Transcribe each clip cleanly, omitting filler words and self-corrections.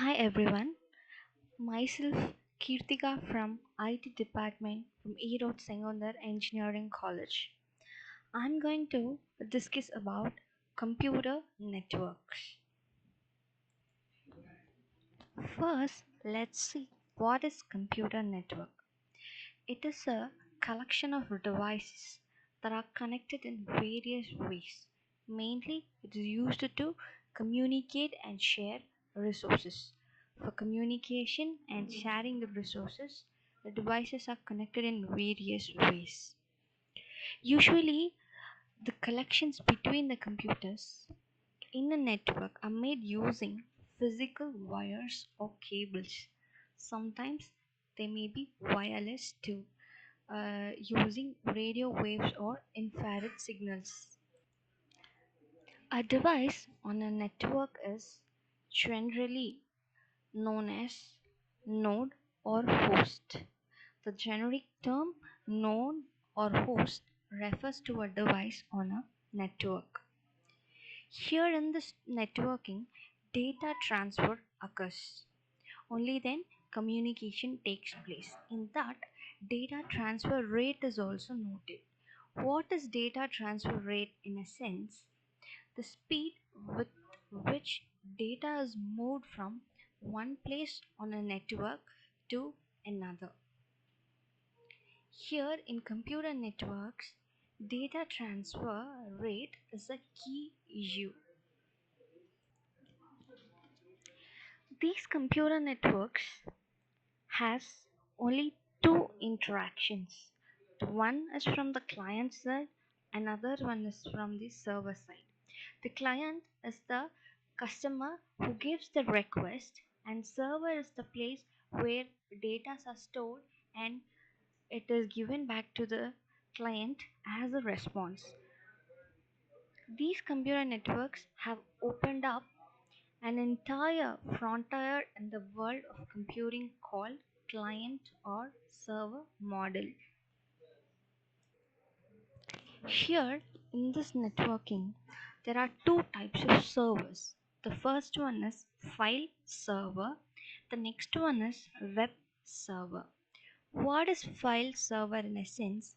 Hi everyone, myself Kirtika from IT department from Erode Secondary Engineering College. I'm going to discuss about computer networks. First, let's see what is computer network. It is a collection of devices that are connected in various ways. Mainly, it is used to communicate and share resources. For communication and sharing the resources, the devices are connected in various ways. Usually, the collections between the computers in a network are made using physical wires or cables. Sometimes they may be wireless too, using radio waves or infrared signals. A device on a network is generally known as node or host. The generic term node or host refers to a device on a network. Here in this networking, data transfer occurs. Only then communication takes place. In that, data transfer rate is also noted. What is data transfer rate in a sense? The speed with which data is moved from one place on a network to another. Here in computer networks, data transfer rate is a key issue. These computer networks has only two interactions. One is from the client side, another one is from the server side. The client is the customer who gives the request, and server is the place where data are stored and it is given back to the client as a response. These computer networks have opened up an entire frontier in the world of computing called client or server model. Here in this networking, there are two types of servers. The first one is file server, the next one is web server. What is file server in a sense?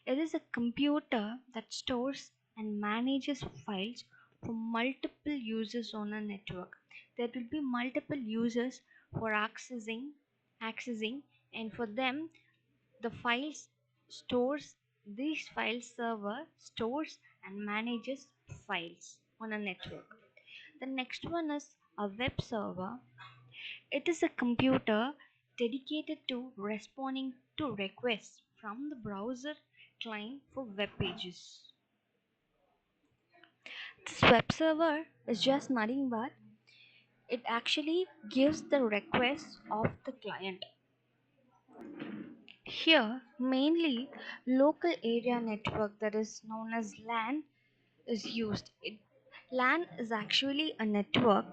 It is a computer that stores and manages files for multiple users on a network. There will be multiple users for accessing, and for them the files stores this file server stores and manages files on a network. The next one is a web server. It is a computer dedicated to responding to requests from the browser client for web pages. This web server is just nothing but it actually gives the request of the client. Here, mainly local area network that is known as LAN is used. LAN is actually a network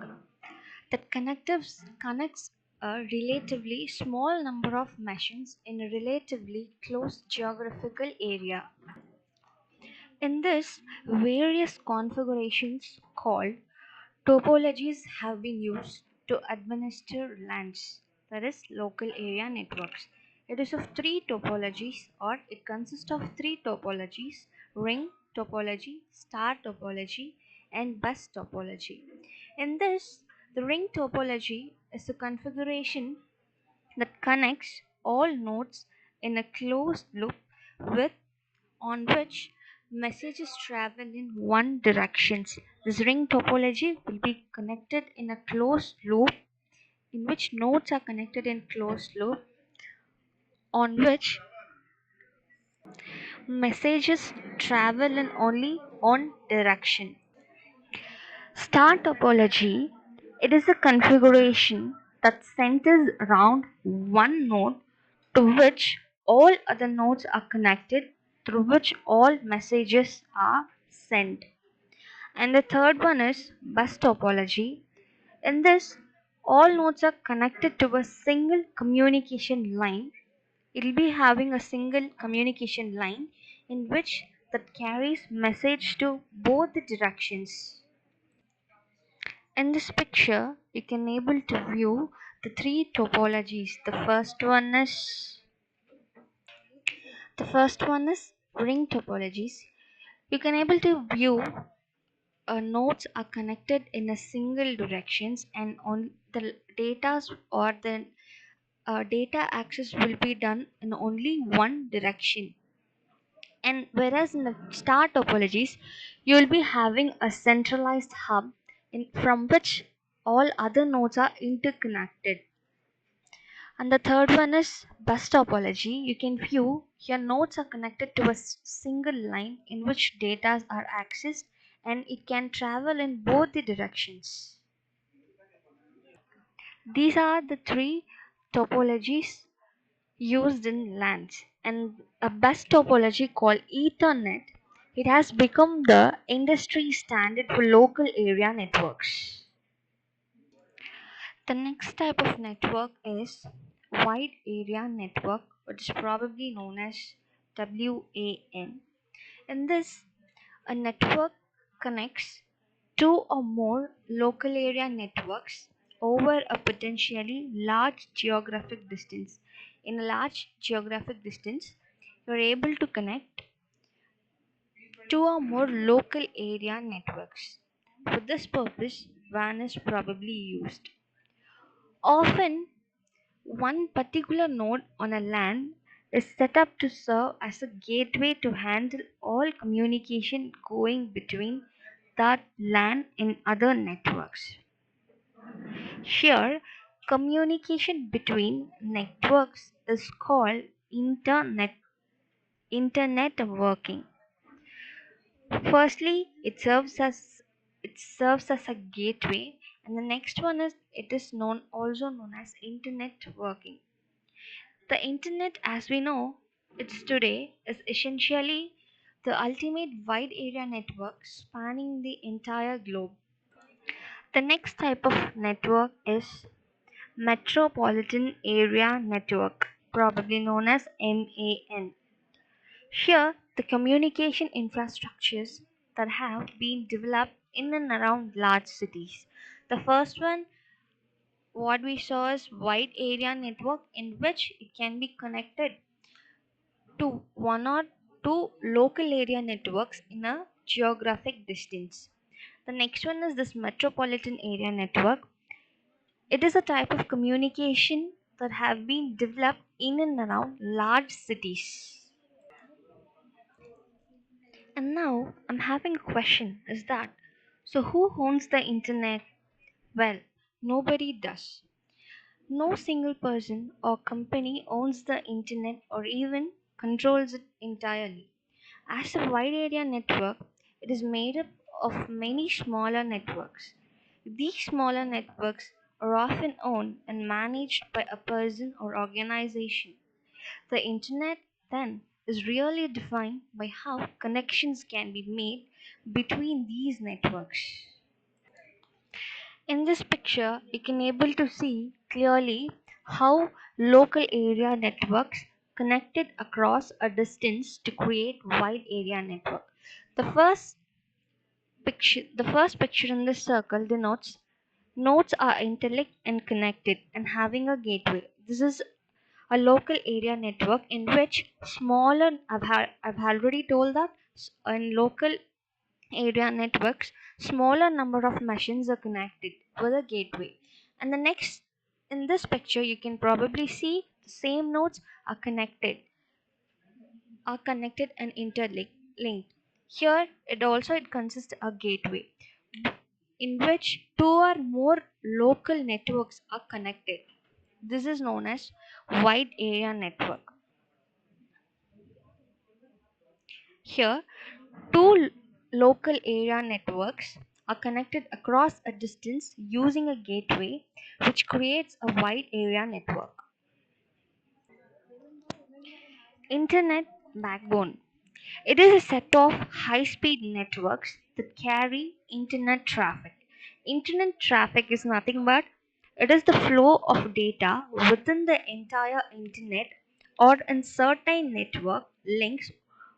that connects a relatively small number of machines in a relatively close geographical area. In this, various configurations called topologies have been used to administer LANs, that is, local area networks. It is of three topologies, or it consists of three topologies: ring topology, star topology, and bus topology. In this, the ring topology is a configuration that connects all nodes in a closed loop with on which messages travel in one direction. This ring topology will be connected in a closed loop in which nodes are connected in closed loop on which messages travel in only one direction. Star topology, it is a configuration that centers around one node to which all other nodes are connected, through which all messages are sent. And the third one is bus topology. In this, all nodes are connected to a single communication line. It will be having a single communication line in which that carries message to both the directions. In this picture, you can able to view the three topologies. The first one is ring topologies. You can able to view nodes are connected in a single directions, and on the data or the data access will be done in only one direction. And whereas in the star topologies, you will be having a centralized hub from which all other nodes are interconnected. And the third one is bus topology. You can view your nodes are connected to a single line in which data are accessed, and it can travel in both the directions. These are the three topologies used in LANs, and a bus topology called Ethernet. It has become the industry standard for local area networks. The next type of network is wide area network, which is probably known as WAN. In this, a network connects two or more local area networks over a potentially large geographic distance. In a large geographic distance, you're able to connect two or more local area networks. For this purpose, WAN is probably used. Often, one particular node on a LAN is set up to serve as a gateway to handle all communication going between that LAN and other networks. Here, communication between networks is called internet working. Firstly, it serves as a gateway, and the next one is it is also known as internet working. The internet, as we know it's today, is essentially the ultimate wide area network spanning the entire globe. The next type of network is Metropolitan Area Network, probably known as MAN. Here, the communication infrastructures that have been developed in and around large cities. The first one, what we saw is wide area network, in which it can be connected to one or two local area networks in a geographic distance. The next one is this metropolitan area network. It is a type of communication that have been developed in and around large cities. And now I'm having a question, is that so who owns the internet? Well, nobody does. No single person or company owns the internet or even controls it entirely. As a wide area network, it is made up of many smaller networks. These smaller networks are often owned and managed by a person or organization. The internet, then, is really defined by how connections can be made between these networks. In this picture, you can able to see clearly how local area networks connected across a distance to create wide area network. The first picture in this circle denotes nodes are interlinked and connected and having a gateway. This is a local area network in which I've already told that in local area networks, smaller number of machines are connected with a gateway. And the next, in this picture, you can probably see the same nodes are connected and interlinked. Here, it consists of a gateway in which two or more local networks are connected. This is known as wide area network. Here, two local area networks are connected across a distance using a gateway, which creates a wide area network. Internet backbone. It is a set of high speed networks that carry internet traffic. Internet traffic is nothing but it is the flow of data within the entire internet or in certain network links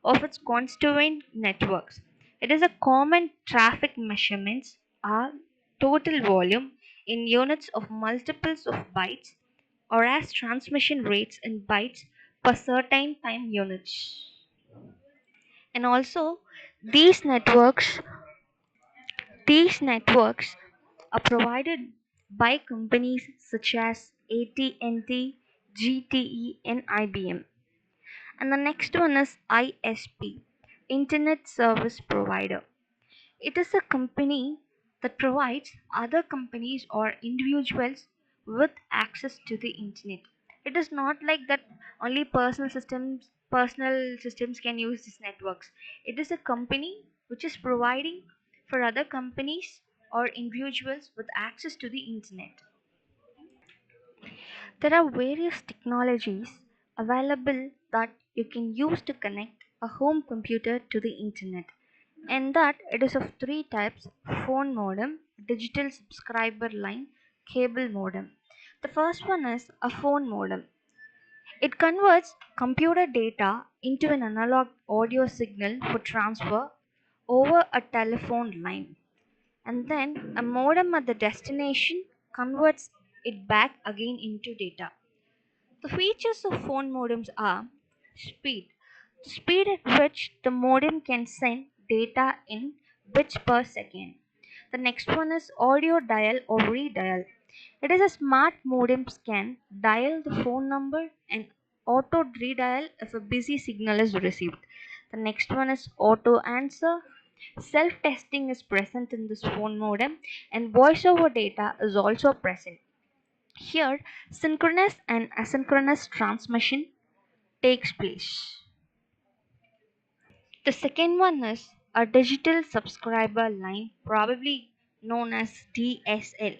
of its constituent networks. It is a common traffic measurements are total volume in units of multiples of bytes or as transmission rates in bytes per certain time units. And also these networks these networks are provided by companies such as AT&T, GTE and IBM. And the next one is ISP, Internet Service Provider. It is a company that provides other companies or individuals with access to the internet. It is not like that only personal systems can use these networks. It is a company which is providing for other companies or individuals with access to the internet. There are various technologies available that you can use to connect a home computer to the internet, and that it is of three types: phone modem, digital subscriber line, cable modem. The first one is a phone modem. It converts computer data into an analog audio signal for transfer over a telephone line, and then a modem at the destination converts it back again into data. The features of phone modems are speed. The speed at which the modem can send data in bits per second. The next one is audio dial or redial. It is a smart modem can dial the phone number and auto redial if a busy signal is received. The next one is auto answer. Self testing is present in this phone modem and voice over data is also present. Here, synchronous and asynchronous transmission takes place. The second one is a digital subscriber line, probably known as DSL.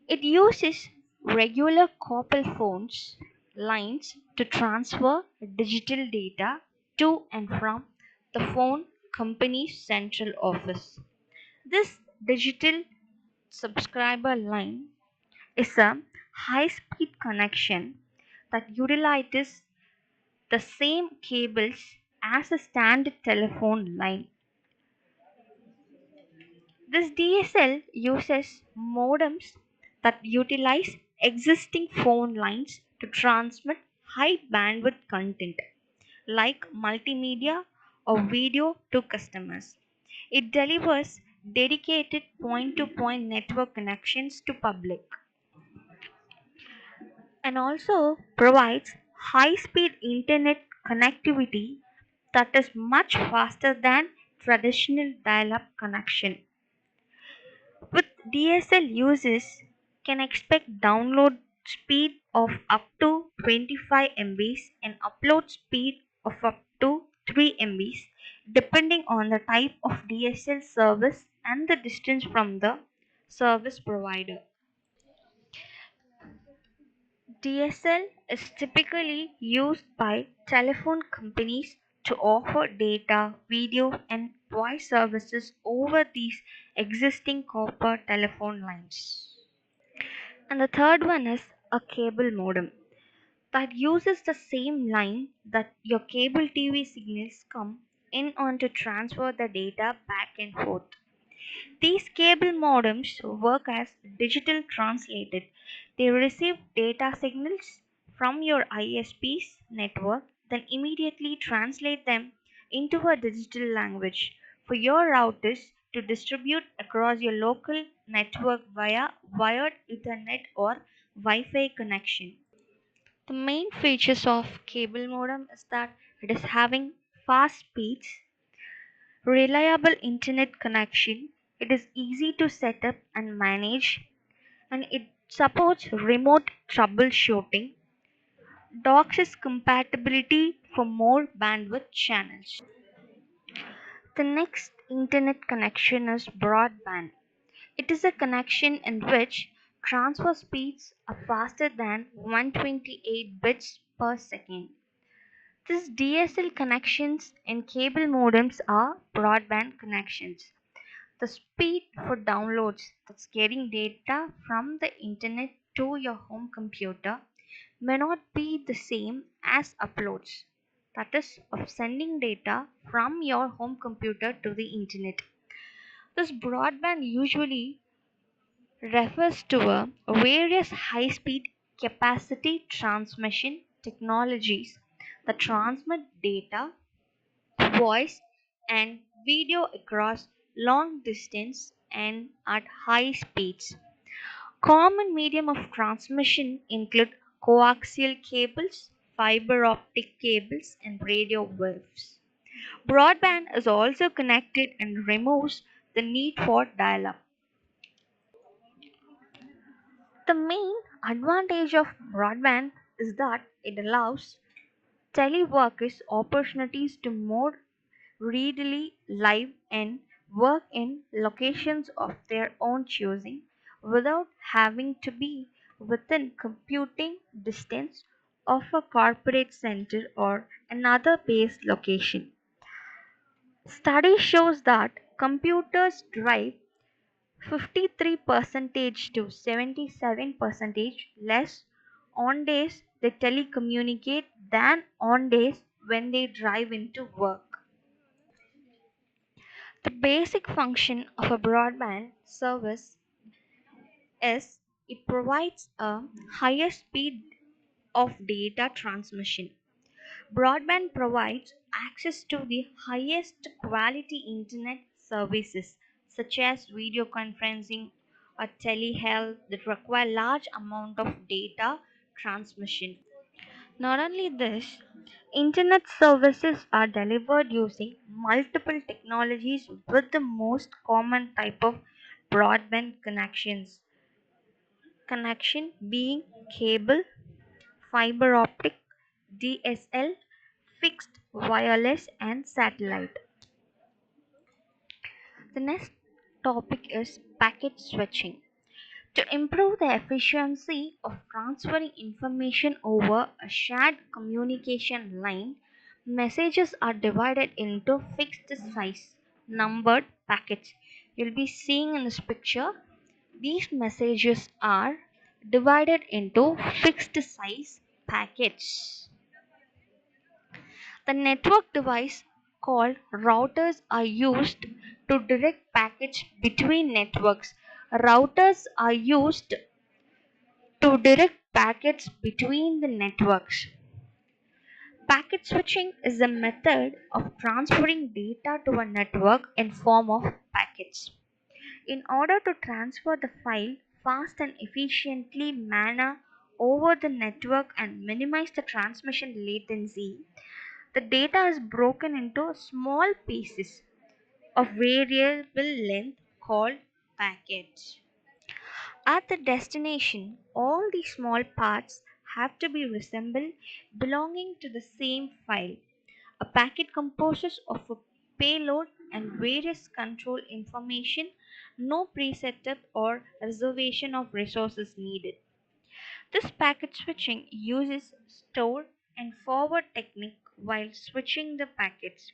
It uses regular copper phones lines to transfer digital data to and from the phone company's central office. This digital subscriber line is a high speed connection that utilizes the same cables as a standard telephone line. This DSL uses modems that utilize existing phone lines to transmit high bandwidth content like multimedia or video to customers. It delivers dedicated point to point network connections to public and also provides high speed internet connectivity that is much faster than traditional dial up connection. With DSL users can expect download speed of up to 25 MBs and upload speed of up to 3 MBs depending on the type of DSL service and the distance from the service provider. DSL is typically used by telephone companies to offer data, video, and voice services over these existing copper telephone lines. And the third one is a cable modem that uses the same line that your cable TV signals come in on to transfer the data back and forth. These cable modems work as digital translated. They receive data signals from your ISP's network, then immediately translate them into a digital language for your routers to distribute across your local network via wired Ethernet or Wi-Fi connection. The main features of cable modem is that it is having fast speeds, reliable internet connection, it is easy to set up and manage, and it supports remote troubleshooting, DOCSIS compatibility for more bandwidth channels. The next internet connection is broadband. It is a connection in which transfer speeds are faster than 128 bits per second. These DSL connections and cable modems are broadband connections. The speed for downloads, that's getting data from the internet to your home computer, may not be the same as uploads, that is, of sending data from your home computer to the internet. This broadband usually refers to various high-speed capacity transmission technologies that transmit data, voice, and video across long distance and at high speeds. Common medium of transmission include coaxial cables, fiber optic cables, and radio waves. Broadband is also connected and removes the need for dial-up. The main advantage of broadband is that it allows teleworkers opportunities to more readily live and work in locations of their own choosing without having to be within computing distance of a corporate center or another base location. Study shows that computers drive 53 percentage to 77 percentage less on days they telecommunicate than on days when they drive into work. The basic function of a broadband service is it provides a higher speed of data transmission. Broadband provides access to the highest quality internet services such as video conferencing or telehealth that require large amount of data transmission. Not only this, internet services are delivered using multiple technologies with the most common type of broadband connection being cable, fiber optic, DSL, fixed wireless and satellite. The next topic is packet switching. To improve the efficiency of transferring information over a shared communication line, messages are divided into fixed size numbered packets. You'll be seeing in this picture, these messages are divided into fixed size packets. The network device called routers are used to direct packets between networks. Routers are used to direct packets between the networks. Packet switching is a method of transferring data to a network in form of packets. In order to transfer the file fast and efficiently manner over the network and minimize the transmission latency, the data is broken into small pieces of variable length called packets. At the destination, all the small parts have to be reassembled belonging to the same file. A packet composes of a payload and various control information, no pre-setup or reservation of resources needed. This packet switching uses store and forward technique while switching the packets.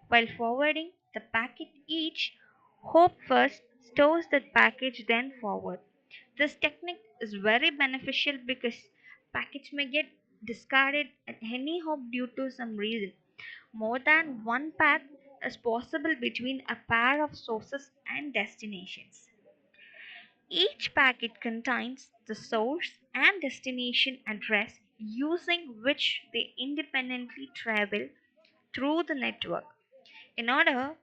While forwarding the packet, each hop first stores the package then forward. This technique is very beneficial because packets may get discarded at any hop due to some reason. More than one path is possible between a pair of sources and destinations. Each packet contains the source and destination address using which they independently travel through the network. In order,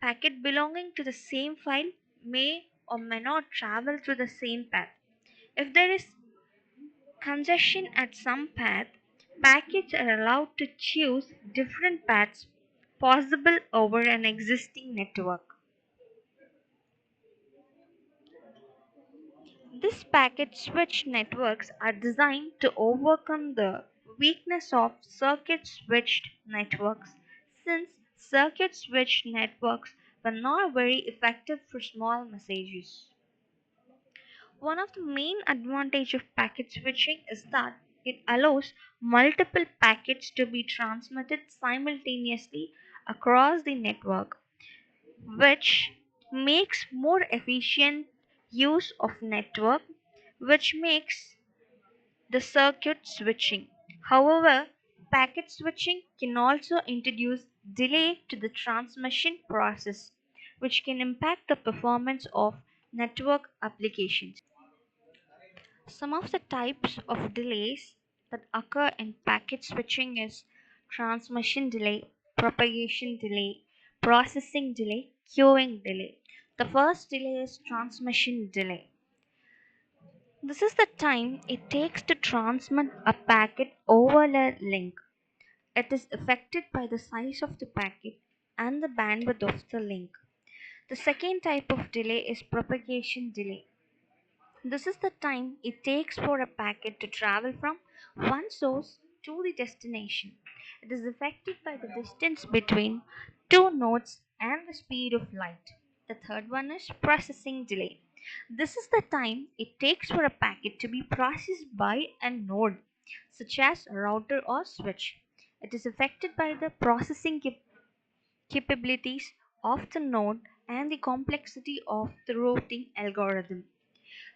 packet belonging to the same file may or may not travel through the same path. If there is congestion at some path, packets are allowed to choose different paths possible over an existing network. These packet switch networks are designed to overcome the weakness of circuit switched networks since circuit switched networks were not very effective for small messages. One of the main advantages of packet switching is that it allows multiple packets to be transmitted simultaneously across the network, which makes more efficient use of network, which makes the circuit switching. However, packet switching can also introduce delay to the transmission process, which can impact the performance of network applications. Some of the types of delays that occur in packet switching is transmission delay, propagation delay, processing delay, queuing delay. The first delay is transmission delay. This is the time it takes to transmit a packet over a link. It is affected by the size of the packet and the bandwidth of the link. The second type of delay is propagation delay. This is the time it takes for a packet to travel from one source to the destination. It is affected by the distance between two nodes and the speed of light. The third one is processing delay. This is the time it takes for a packet to be processed by a node, such as a router or switch. It is affected by the processing capabilities of the node and the complexity of the routing algorithm.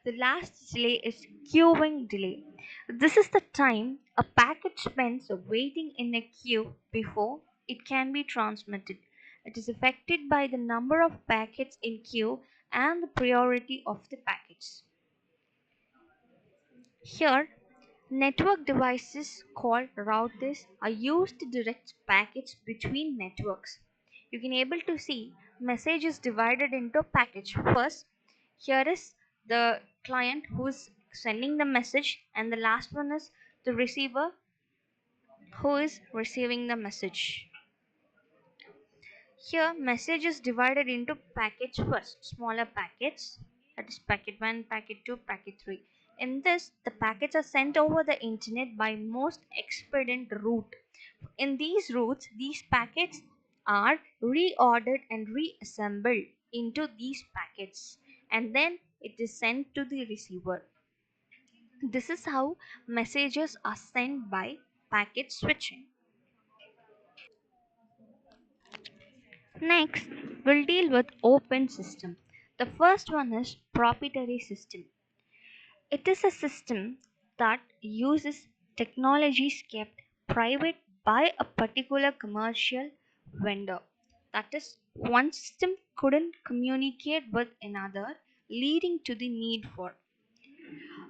The last delay is queuing delay. This is the time a packet spends waiting in a queue before it can be transmitted. It is affected by the number of packets in queue and the priority of the packets. Here, network devices called routers are used to direct packets between networks. You can able to see messages divided into packets. First, here is the client who is sending the message, and the last one is the receiver who is receiving the message. Here, message is divided into packets first, smaller packets, that is packet 1, packet 2, packet 3. In this, the packets are sent over the internet by most expedient route. In these routes, these packets are reordered and reassembled into these packets, and then it is sent to the receiver. This is how messages are sent by packet switching. Next, we'll deal with open system. The first one is proprietary system. It is a system that uses technologies kept private by a particular commercial vendor. That is, one system couldn't communicate with another, leading to the need for.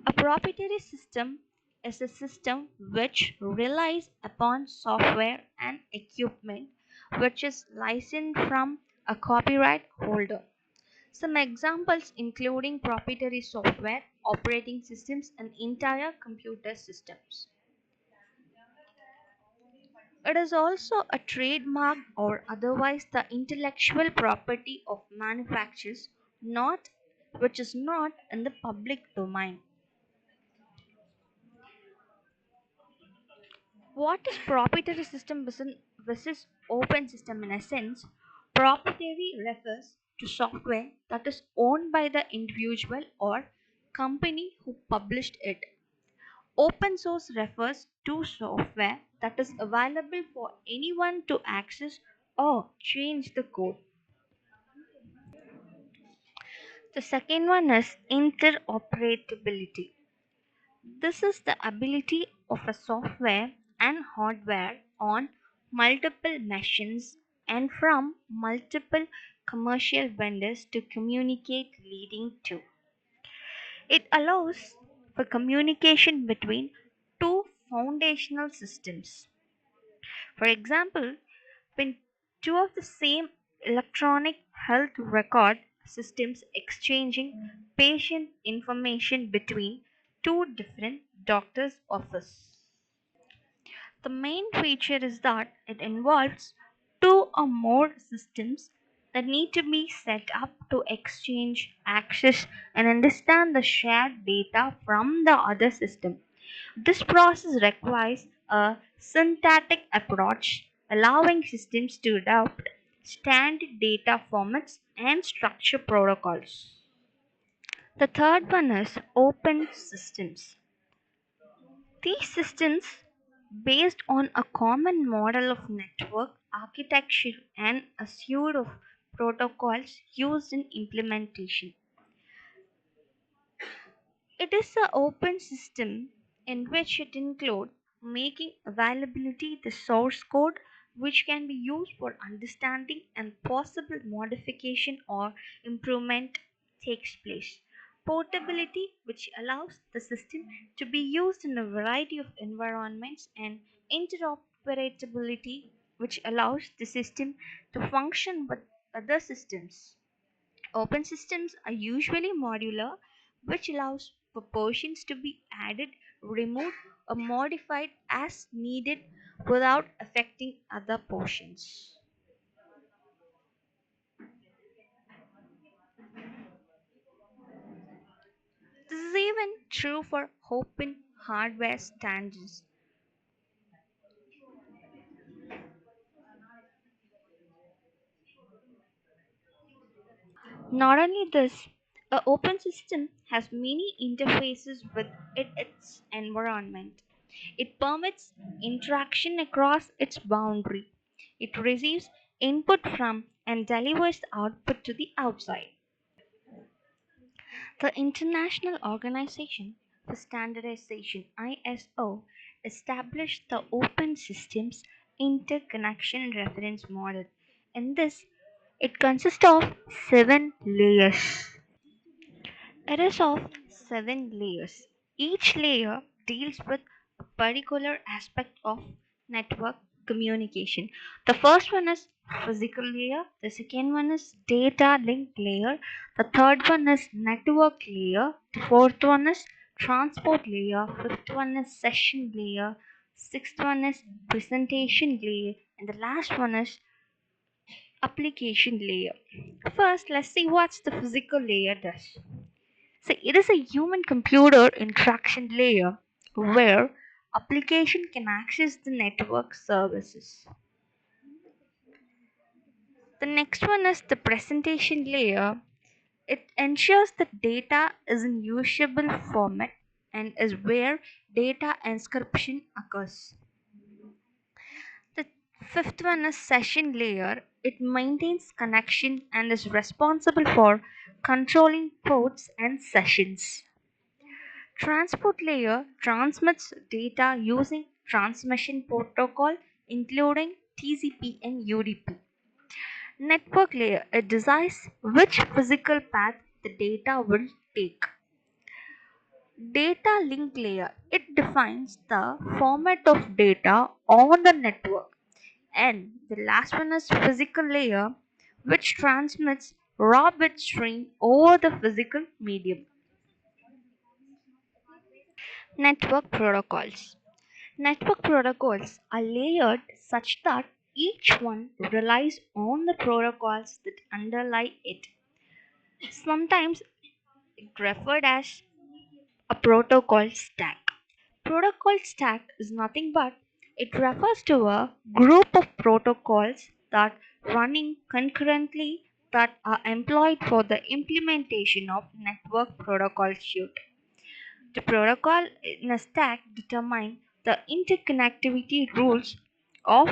A proprietary system is a system which relies upon software and equipment which is licensed from a copyright holder. Some examples including proprietary software, operating systems, and entire computer systems. It is also a trademark or otherwise the intellectual property of manufacturers not which is not in the public domain. What is proprietary system versus open system? In essence, proprietary refers to software that is owned by the individual or company who published it. Open source refers to software that is available for anyone to access or change the code. The second one is interoperability. This is the ability of a software and hardware on multiple machines and from multiple commercial vendors to communicate, leading to. It allows for communication between two foundational systems. For example, when two of the same electronic health record systems exchanging patient information between two different doctors' offices. The main feature is that it involves two or more systems that need to be set up to exchange, access, and understand the shared data from the other system. This process requires a syntactic approach, allowing systems to adopt standard data formats and structure protocols. The third one is open systems. These systems, based on a common model of network architecture and a suite of protocols used in implementation. It is an open system in which it includes making availability the source code which can be used for understanding and possible modification or improvement. takes place. Portability, which allows the system to be used in a variety of environments, and interoperability, which allows the system to function with other systems. Open systems are usually modular, which allows for portions to be added, removed, or modified as needed without affecting other portions. This is even true for open hardware standards. Not only this, an open system has many interfaces with its environment. It permits interaction across its boundary. It receives input from and delivers output to the outside. The International Organization for Standardization (ISO) established the Open Systems Interconnection Reference Model. In this, it consists of 7 layers. It is of 7 layers. Each layer deals with a particular aspect of network communication. The first one is physical layer, the second one is data link layer, the third one is network layer, the fourth one is transport layer, fifth one is session layer, sixth one is presentation layer, and the last one is application layer. First, let's see what the physical layer does. So it is a human computer interaction layer where application can access the network services. The next one is the presentation layer. It ensures that data is in usable format and is where data encryption occurs. The fifth one is session layer. It maintains connection and is responsible for controlling ports and sessions. Transport layer transmits data using transmission protocol including TCP and UDP. Network layer it decides which physical path the data will take. Data link layer it defines the format of data on the network. And the last one is physical layer which transmits raw bit stream over the physical medium. Network protocols. Network protocols are layered such that each one relies on the protocols that underlie it. Sometimes referred as a protocol stack. Protocol stack is nothing but it refers to a group of protocols that running concurrently that are employed for the implementation of network protocol suite. The protocol in a stack determine the interconnectivity rules of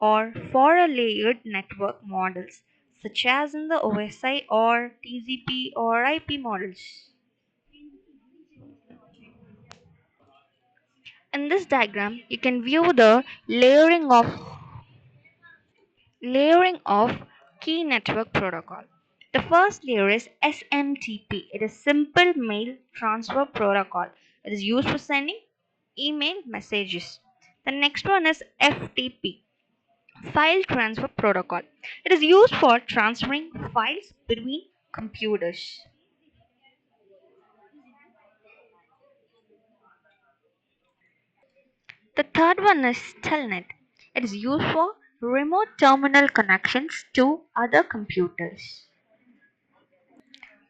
or for a layered network models such as in the OSI or TCP or IP models. In this diagram, you can view the layering of key network protocol. The first layer is SMTP. It is Simple Mail Transfer Protocol. It is used for sending email messages. The next one is FTP, File Transfer Protocol. It is used for transferring files between computers. The third one is Telnet. It is used for remote terminal connections to other computers.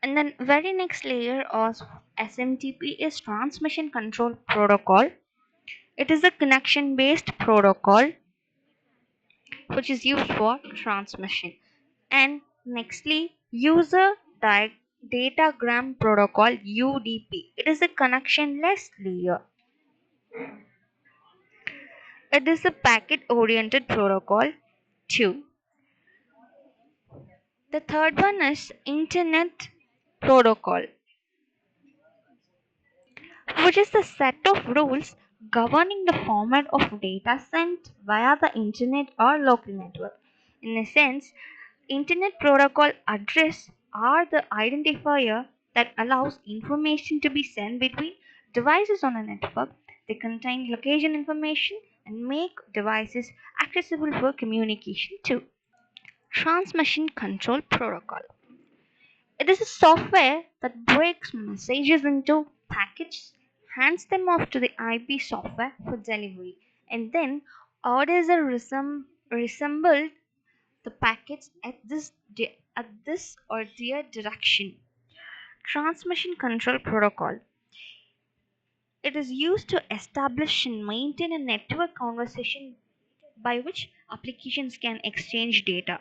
And then very next layer of SMTP is Transmission Control Protocol. It is a connection based protocol which is used for transmission. And nextly, Datagram Protocol UDP. It is a connectionless layer. It is a packet oriented protocol too. The third one is Internet Protocol, which is the set of rules governing the format of data sent via the internet or local network. In a sense, Internet Protocol address are the identifier that allows information to be sent between devices on a network. They contain location information and make devices accessible for communication too. Transmission Control Protocol. It is a software that breaks messages into packets, hands them off to the IP software for delivery, and then orders are reassembled the packets at this or their direction. Transmission Control Protocol. It is used to establish and maintain a network conversation by which applications can exchange data.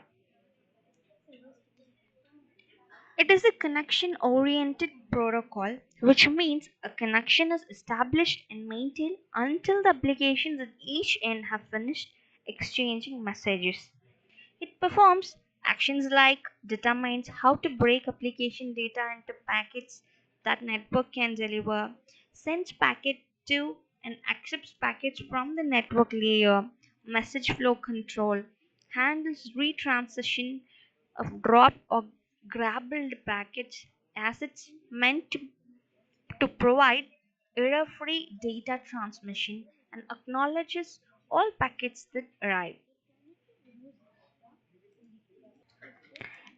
It is a connection oriented protocol, which means a connection is established and maintained until the applications at each end have finished exchanging messages. It performs actions like determines how to break application data into packets that network can deliver, sends packet to and accepts packets from the network layer, message flow control, handles retransition of drop or grabbled packets as it's meant to provide error-free data transmission and acknowledges all packets that arrive.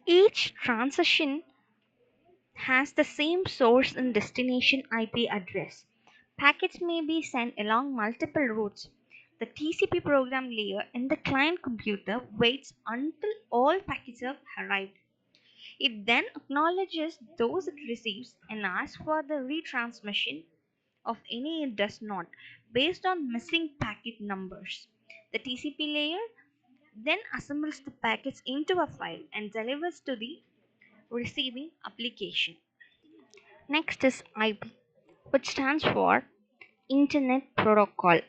Each transition has the same source and destination IP address. Packets may be sent along multiple routes. The TCP program layer in the client computer waits until all packets have arrived. It then acknowledges those it receives and asks for the retransmission of any it does not, based on missing packet numbers. The TCP layer then assembles the packets into a file and delivers to the receiving application. Next is IP, which stands for Internet Protocol.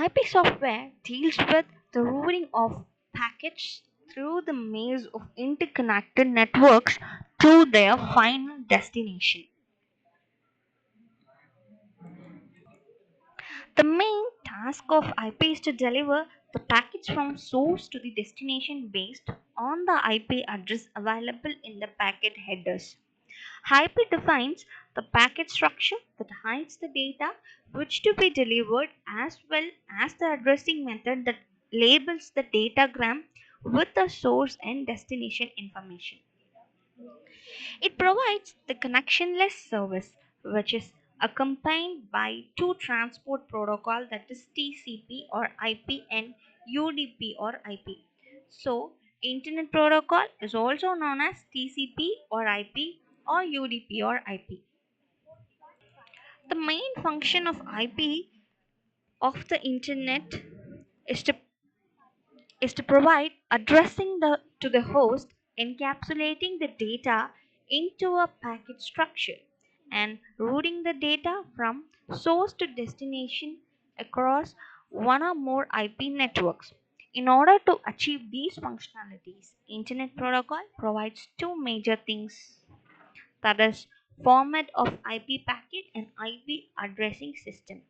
IP software deals with the routing of packets through the maze of interconnected networks to their final destination. The main task of IP is to deliver the packets from source to the destination based on the IP address available in the packet headers. IP defines the packet structure that hides the data which to be delivered as well as the addressing method that labels the datagram with the source and destination information. It provides the connectionless service, which is accompanied by two transport protocol, that is TCP or IP and UDP or IP. So, Internet Protocol is also known as TCP or IP or UDP or IP. The main function of IP of the Internet is to provide addressing to the host, encapsulating the data into a packet structure, and routing the data from source to destination across one or more IP networks. In order to achieve these functionalities, Internet Protocol provides two major things, that is, format of IP packet and IP addressing system.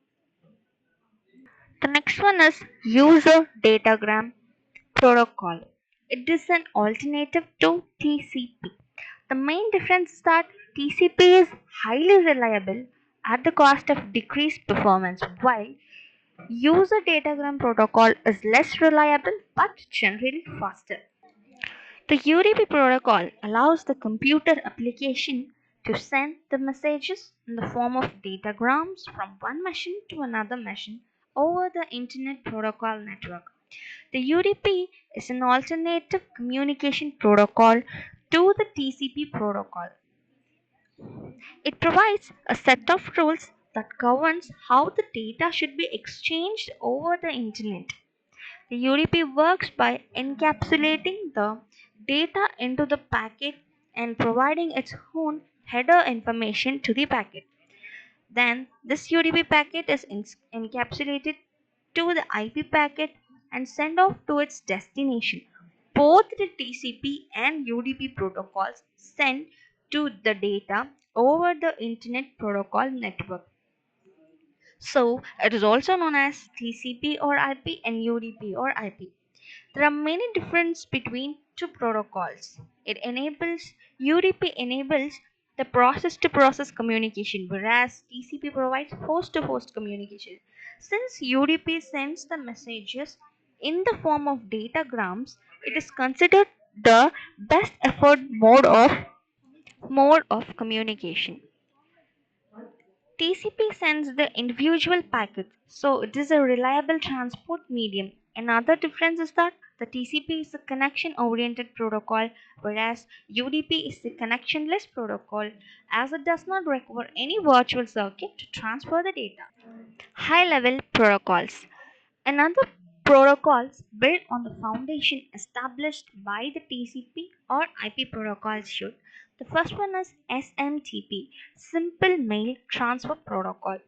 The next one is user datagram protocol. It is an alternative to TCP. The main difference is that TCP is highly reliable at the cost of decreased performance, while user datagram protocol is less reliable but generally faster. The UDP protocol allows the computer application to send the messages in the form of datagrams from one machine to another machine over the Internet Protocol network. The UDP is an alternative communication protocol to the TCP protocol. It provides a set of rules that governs how the data should be exchanged over the internet. The UDP works by encapsulating the data into the packet and providing its own header information to the packet. Then this UDP packet is encapsulated to the IP packet and sent off to its destination. Both the TCP and UDP protocols send to the data over the Internet Protocol network. So it is also known as TCP or IP and UDP or IP. There are many differences between two protocols. UDP enables the process to process communication, whereas TCP provides host to host communication. Since UDP sends the messages in the form of datagrams, it is considered the best effort mode of communication. TCP sends the individual packets, so it is a reliable transport medium. Another difference is that the TCP is a connection oriented protocol, whereas UDP is a connectionless protocol, as it does not require any virtual circuit to transfer the data. High level protocols. Another protocols built on the foundation established by the TCP or IP protocols should. The first one is SMTP, Simple Mail Transfer Protocol.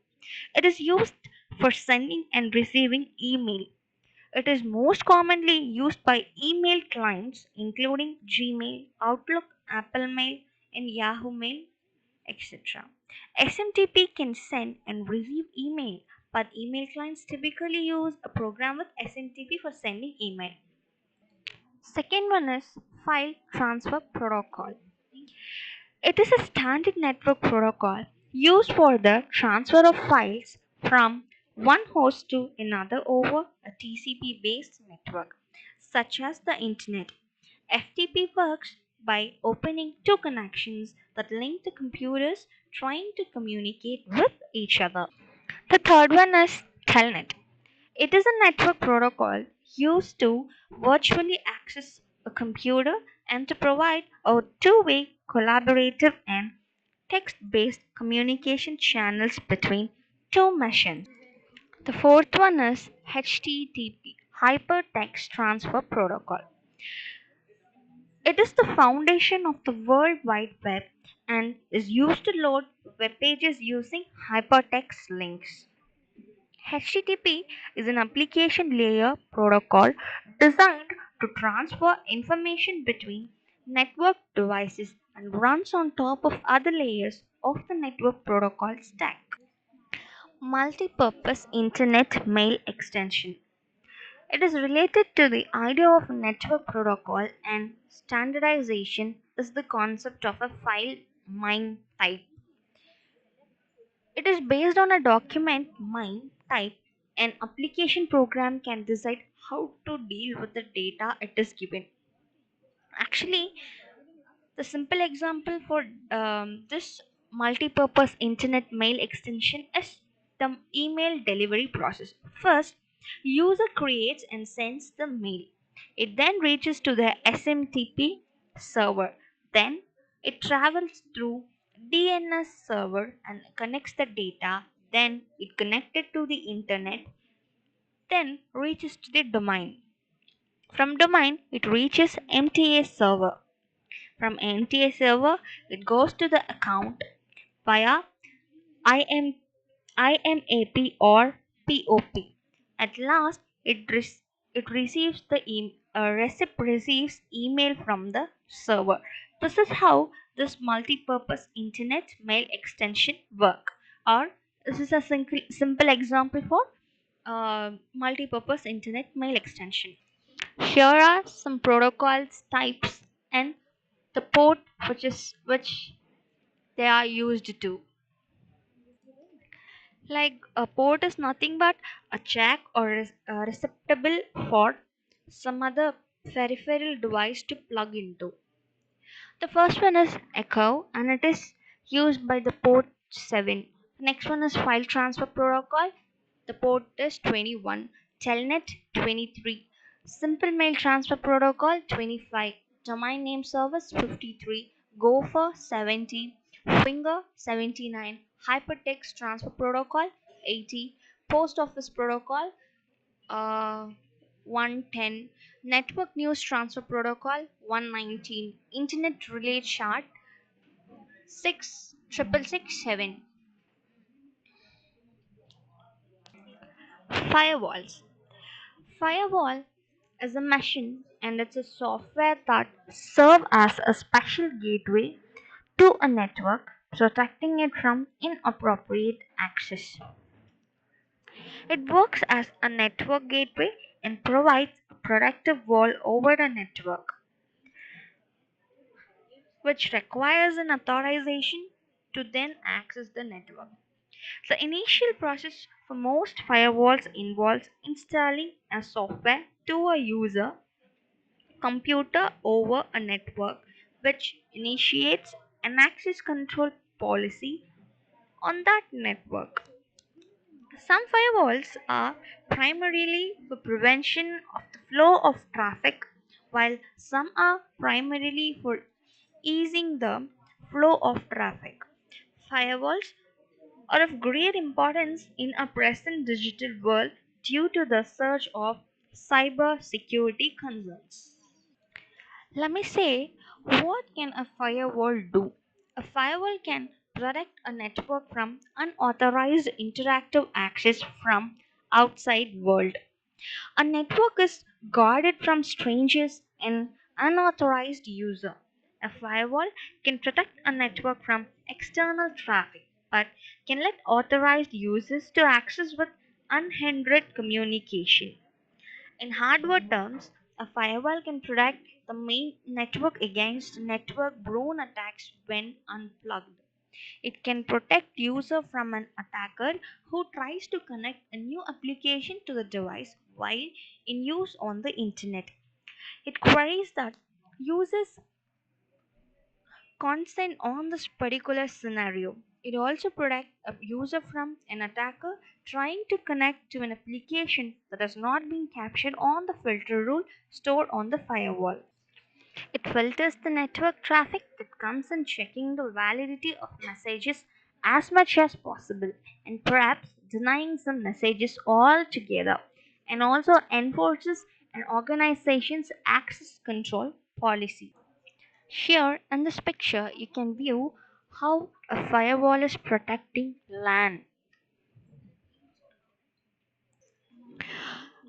It is used for sending and receiving email. It is most commonly used by email clients including Gmail, Outlook, Apple Mail, and Yahoo Mail, etc. SMTP can send and receive email, but email clients typically use a program with SMTP for sending email. Second one is File Transfer Protocol. It is a standard network protocol used for the transfer of files from one host to another over a TCP based network, such as the Internet. FTP works by opening two connections that link the computers trying to communicate with each other. The third one is Telnet. It is a network protocol used to virtually access a computer and to provide a two-way collaborative and text-based communication channels between two machines. The fourth one is HTTP, Hypertext Transfer Protocol. It is the foundation of the World Wide Web and is used to load web pages using hypertext links. HTTP is an application layer protocol designed to transfer information between network devices and runs on top of other layers of the network protocol stack. Multipurpose Internet Mail Extension. It is related to the idea of network protocol, and standardization is the concept of a file MIME type. It is based on a document MIME type. An application program can decide how to deal with the data it is given. Actually, the simple example for this multi-purpose internet mail extension is the email delivery process. First, user creates and sends the mail. It then reaches to the SMTP server. Then it travels through DNS server and connects the data. Then it connected to the internet. Then reaches to the domain. From domain, it reaches MTA server. From MTA server, it goes to the account via IM, IMAP or POP. At last, it receives receipt receives email from the server. This is how this multi-purpose internet mail extension work. Or this is a simple example for multi-purpose internet mail extension. Here are some protocols types and the port which they are used to. Like a port is nothing but a jack or a receptacle for some other peripheral device to plug into. The first one is echo and it is used by the port 7. Next one is file transfer protocol. The port is 21. Telnet 23. Simple mail transfer protocol 25. Domain name service 53. Gopher 70. Finger 79. Hypertext transfer protocol 80. Post office protocol uh, 110. Network news transfer protocol 119. Internet relay chart 66667. Firewalls. Firewall is a machine and it's a software that serve as a special gateway to a network, protecting it from inappropriate access. It works as a network gateway and provides protective wall over the network, which requires an authorization to then access the network. The initial process for most firewalls involves installing a software to a user computer over a network, which initiates an access control policy on that network. Some firewalls are primarily for prevention of the flow of traffic, while some are primarily for easing the flow of traffic. Firewalls are of great importance in our present digital world due to the surge of cyber security concerns. Let me say, what can a firewall do? A firewall can protect a network from unauthorized interactive access from outside world. A network is guarded from strangers and unauthorized user. A firewall can protect a network from external traffic, but can let authorized users to access with unhindered communication. In hardware terms, a firewall can protect the main network against network-borne attacks when unplugged. It can protect user from an attacker who tries to connect a new application to the device while in use on the internet. It queries that users consent on this particular scenario. It also protects a user from an attacker trying to connect to an application that has not been captured on the filter rule stored on the firewall. It filters the network traffic that comes in, checking the validity of messages as much as possible and perhaps denying some messages altogether, and also enforces an organization's access control policy. Here in this picture, you can view how a firewall is protecting LAN.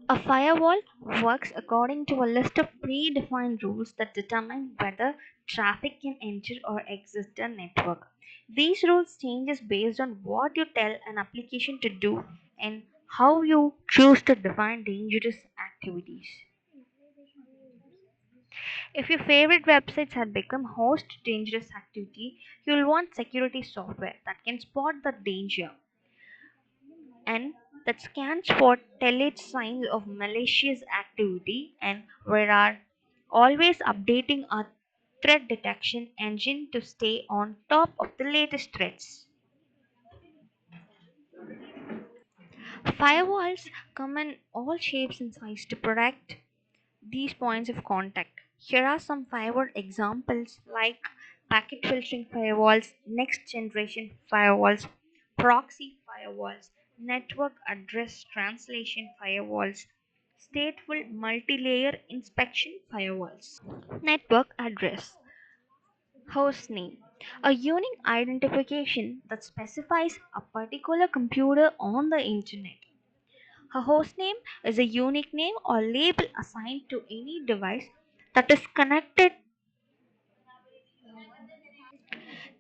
A firewall works according to a list of predefined rules that determine whether traffic can enter or exit the network. These rules changes based on what you tell an application to do and how you choose to define dangerous activities. If your favorite websites have become host to dangerous activity, you'll want security software that can spot the danger and that scans for telltale signs of malicious activity, and we are always updating our threat detection engine to stay on top of the latest threats. Firewalls come in all shapes and sizes to protect these points of contact. Here are some firewall examples like packet filtering firewalls, next generation firewalls, proxy firewalls, network address translation firewalls, stateful multi-layer inspection firewalls. Network address, host name, a unique identification that specifies a particular computer on the internet. A hostname is a unique name or label assigned to any device that is connected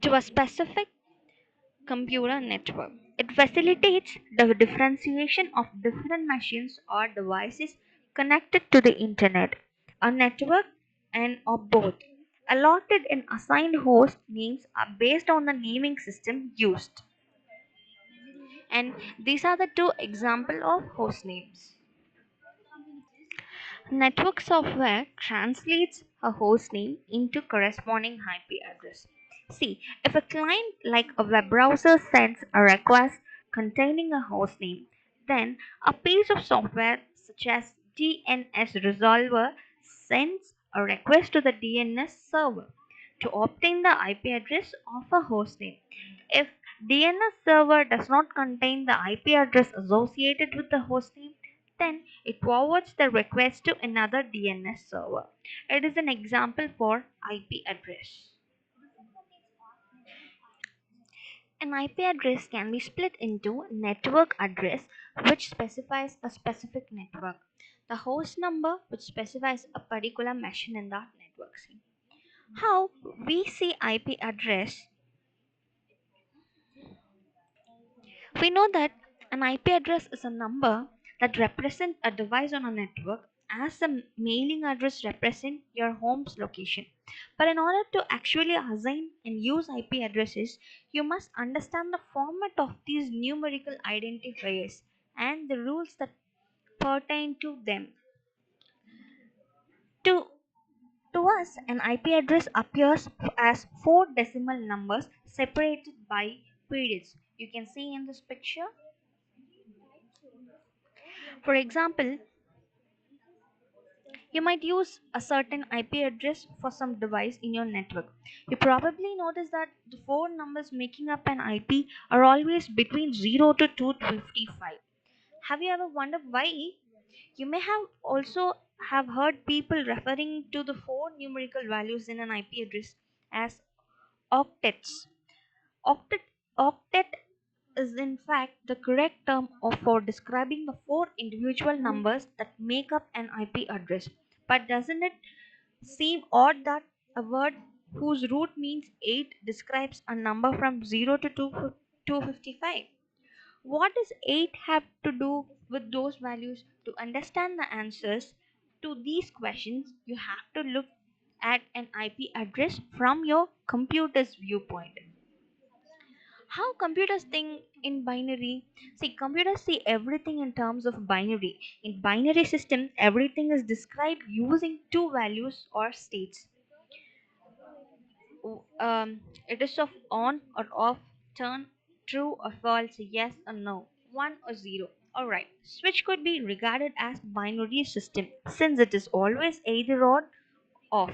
to a specific computer network. It facilitates the differentiation of different machines or devices connected to the internet, a network, and or both. Allotted and assigned host names are based on the naming system used. And these are the two examples of host names. Network software translates a host name into corresponding IP address. See, if a client like a web browser sends a request containing a host name, then a piece of software such as DNS resolver sends a request to the DNS server to obtain the IP address of a host name. If DNS server does not contain the IP address associated with the host name, then it forwards the request to another DNS server. It is an example for IP address. An IP address can be split into network address, which specifies a specific network, the host number, which specifies a particular machine in that network. How we see IP address, we know that an IP address is a number that represents a device on a network as the mailing address represent your home's location. But in order to actually assign and use IP addresses, you must understand the format of these numerical identifiers and the rules that pertain to them. To To us, an IP address appears as four decimal numbers separated by periods. You can see in this picture. For example, you might use a certain IP address for some device in your network. You probably notice that the four numbers making up an IP are always between 0 to 255. Have you ever wondered why? You may have also have heard people referring to the four numerical values in an IP address as octets. Octet, octet is in fact the correct term for describing the four individual numbers that make up an IP address. But doesn't it seem odd that a word whose root means 8 describes a number from 0 to 255? What does 8 have to do with those values? To understand the answers to these questions, you have to look at an IP address from your computer's viewpoint. How computers think in binary? See, computers see everything in terms of binary. In binary system, everything is described using two values or states. It is of on or off, turn, true or false, yes or no, 1 or 0. Alright, switch could be regarded as binary system since it is always either on off.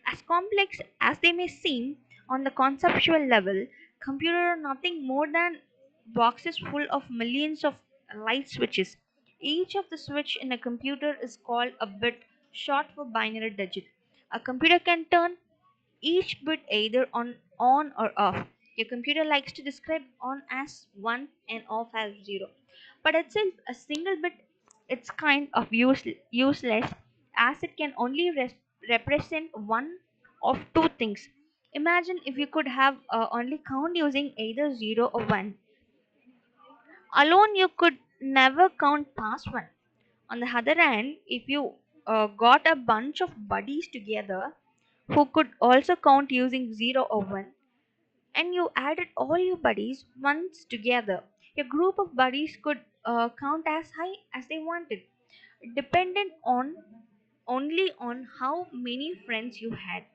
As complex as they may seem on the conceptual level, computers are nothing more than boxes full of millions of light switches. Each of the switch in a computer is called a bit, short for binary digit. A computer can turn each bit either on or off. Your computer likes to describe on as 1 and off as 0. But itself a single bit, it's kind of useless as it can only represent one of two things. Imagine if you could have only count using either 0 or 1. Alone you could never count past 1. On the other hand, if you got a bunch of buddies together who could also count using 0 or 1, and you added all your buddies once together, your group of buddies could count as high as they wanted, dependent on only on how many friends you had.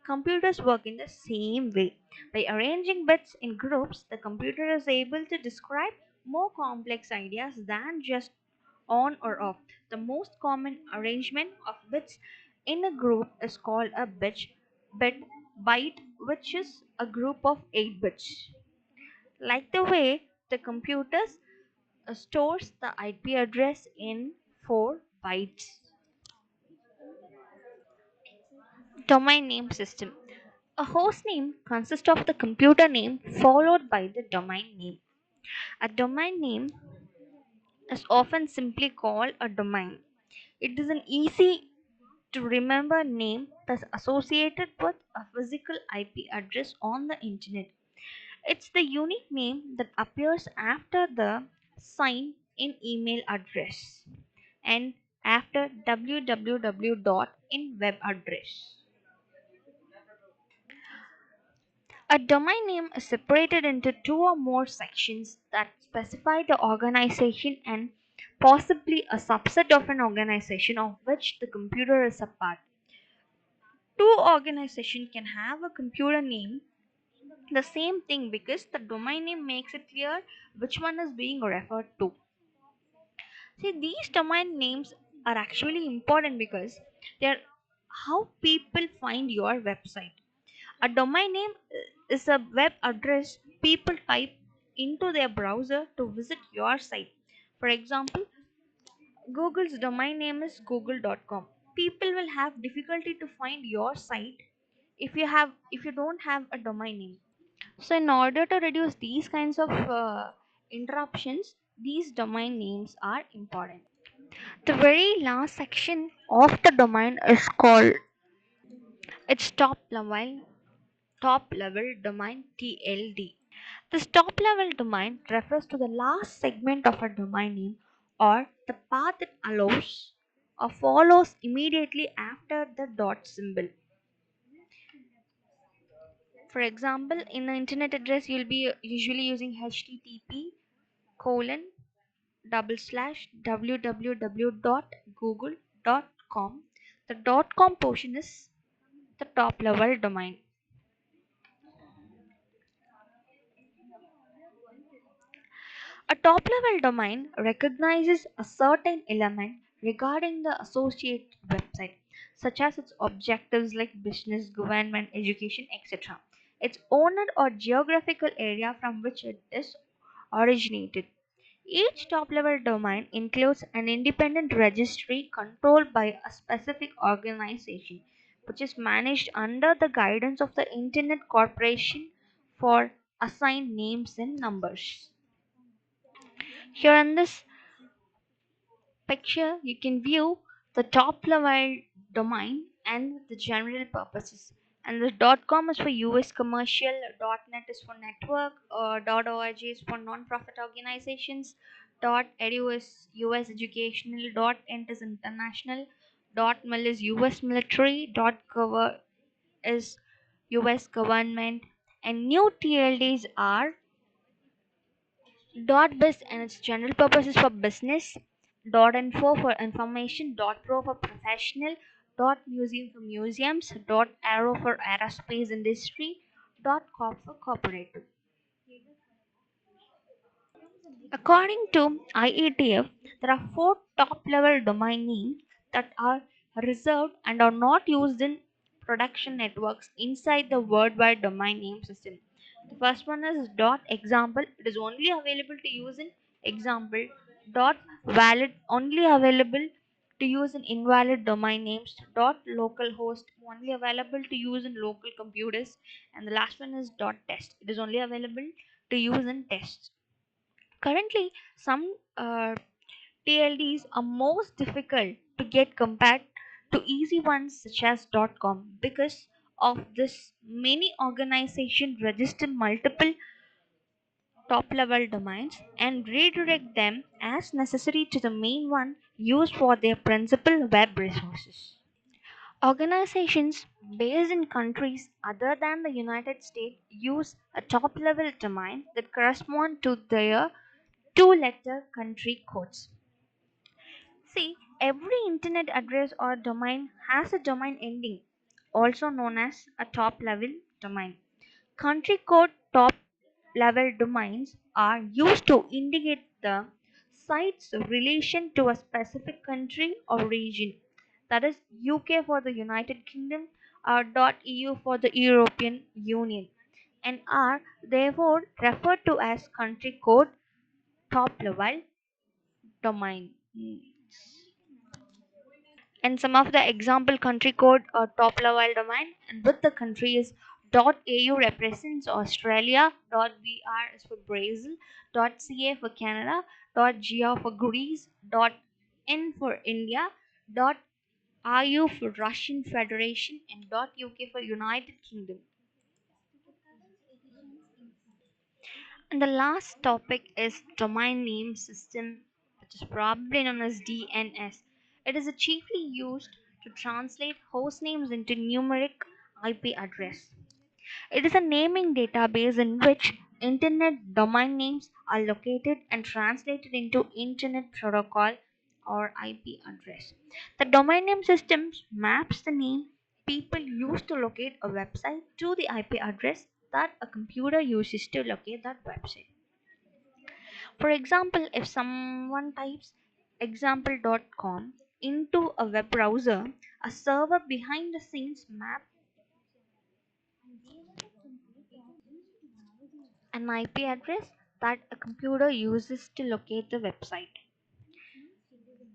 Computers work in the same way. By arranging bits in groups, the computer is able to describe more complex ideas than just on or off. The most common arrangement of bits in a group is called a bit byte, which is a group of 8 bits. Like the way the computer stores the IP address in 4 bytes. Domain name system. A host name consists of the computer name followed by the domain name. A domain name is often simply called a domain. It is an easy to remember name that's associated with a physical IP address on the internet. It's the unique name that appears after the sign in email address and after www dot in web address. A domain name is separated into two or more sections that specify the organization and possibly a subset of an organization of which the computer is a part. Two organizations can have a computer name the same thing because the domain name makes it clear which one is being referred to. See, these domain names are actually important because they're how people find your website. A domain name is a web address people type into their browser to visit your site. For example, Google's domain name is google.com. People will have difficulty to find your site if you don't have a domain name. So in order to reduce these kinds of interruptions, these domain names are important. The very last section of the domain is called its top level domain TLD. This top level domain refers to the last segment of a domain name or the path it allows follows immediately after the dot symbol. For example, in the internet address, you'll be usually using http colon double slash www.google.com. The .com portion is the top level domain. A top level domain recognizes a certain element regarding the associated website, such as its objectives like business, government, education, etc., its owner or geographical area from which it is originated. Each top level domain includes an independent registry controlled by a specific organization, which is managed under the guidance of the Internet Corporation for assigned names and numbers. Here in this picture, you can view the top level domain and the general purposes. And the .com is for US commercial, .net is for network, .org is for non-profit organizations, .edu is US educational, .int is international, .mil is US military, .gov is US government, and new TLDs are .biz and its general purpose is for business, .info for information, .pro for professional, .museum for museums, .aero for aerospace industry, .corp for corporate. According to IETF, there are four top level domain names that are reserved and are not used in production networks inside the worldwide domain name system. The first one is .example. It is only available to use in example. .valid only available to use in invalid domain names. .localhost only available to use in local computers. And the last one is .test. It is only available to use in tests. Currently, some TLDs are most difficult to get compared to easy ones such as .com. Because of this, many organizations register multiple top level domains and redirect them as necessary to the main one used for their principal web resources. Organizations based in countries other than the United States use a top level domain that correspond to their two-letter country codes. See, every internet address or domain has a domain ending, also known as a top level domain. Country code top level domains are used to indicate the site's relation to a specific country or region. That is UK for the United Kingdom or .eu for the European Union and are therefore referred to as country code top level domains. And some of the example country code or top level domain and with the country is .au represents Australia, .br is for Brazil, .ca for Canada, .gr for Greece, .in for India, .ru for Russian Federation, and .uk for United Kingdom. And the last topic is domain name system, which is probably known as DNS. It is chiefly used to translate host names into numeric IP address. It is a naming database in which internet domain names are located and translated into internet protocol or IP address. The domain name system maps the name people use to locate a website to the IP address that a computer uses to locate that website. For example, if someone types example.com into a web browser, a server behind the scenes map an IP address that a computer uses to locate the website.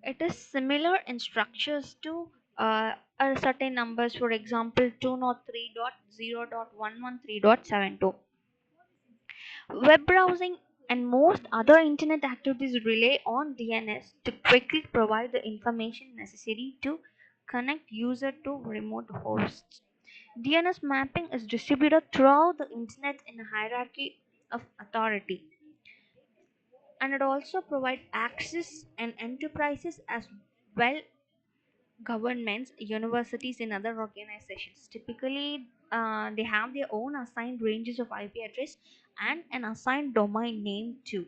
It is similar in structures to a certain numbers, for example, 203.0.113.72. Web browsing and most other internet activities rely on DNS to quickly provide the information necessary to connect user to remote hosts. DNS mapping is distributed throughout the internet in a hierarchy of authority, and it also provides access and enterprises as well Governments, universities, and other organizations typically they have their own assigned ranges of IP address and an assigned domain name too.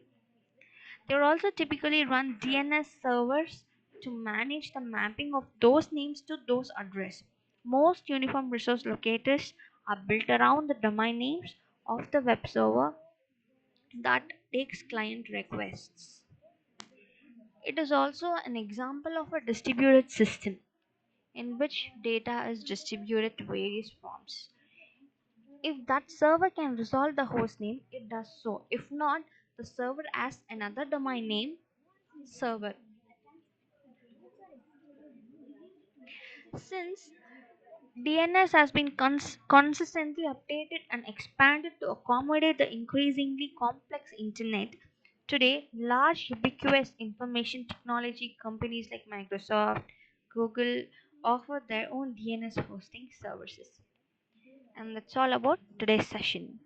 They also typically run DNS servers to manage the mapping of those names to those addresses. Most uniform resource locators are built around the domain names of the web server that takes client requests. It is also an example of a distributed system in which data is distributed to various forms. If that server can resolve the host name, it does so. If not, the server has another domain name server. Since DNS has been consistently updated and expanded to accommodate the increasingly complex internet, today large ubiquitous information technology companies like Microsoft, Google offer their own DNS hosting services. And that's all about today's session.